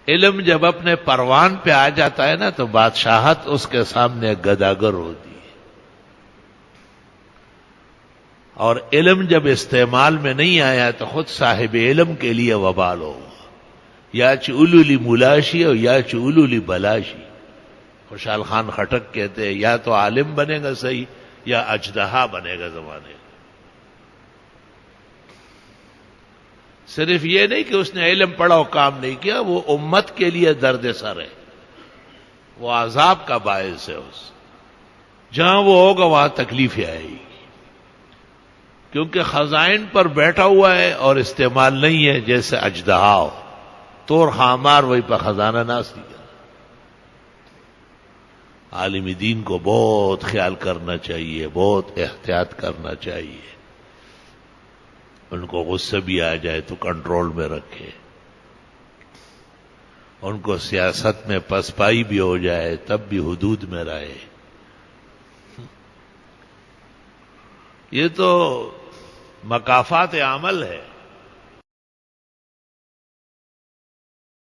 علم جب اپنے پروان پہ آ جاتا ہے نا تو بادشاہت اس کے سامنے گداگر ہوتی ہے، اور علم جب استعمال میں نہیں آیا تو خود صاحب علم کے لیے وبال ہوگا، یا چولولی ملاشی اور یا چولولی بلاشی۔ خوشحال خان خٹک کہتے ہیں یا تو عالم بنے گا صحیح یا اجدہا بنے گا زمانے کا۔ صرف یہ نہیں کہ اس نے علم پڑھا اور کام نہیں کیا، وہ امت کے لیے درد سر ہے، وہ عذاب کا باعث ہے۔ جہاں وہ ہوگا وہاں تکلیفیں آئے گی، کیونکہ خزائن پر بیٹھا ہوا ہے اور استعمال نہیں ہے، جیسے اجدہا ہو، طور خامار وہی پر خزانہ ناسی کا۔ عالم دین کو بہت خیال کرنا چاہیے، بہت احتیاط کرنا چاہیے۔ ان کو غصہ بھی آ جائے تو کنٹرول میں رکھے، ان کو سیاست میں پسپائی بھی ہو جائے تب بھی حدود میں رہے۔ یہ تو مکافات عمل ہے۔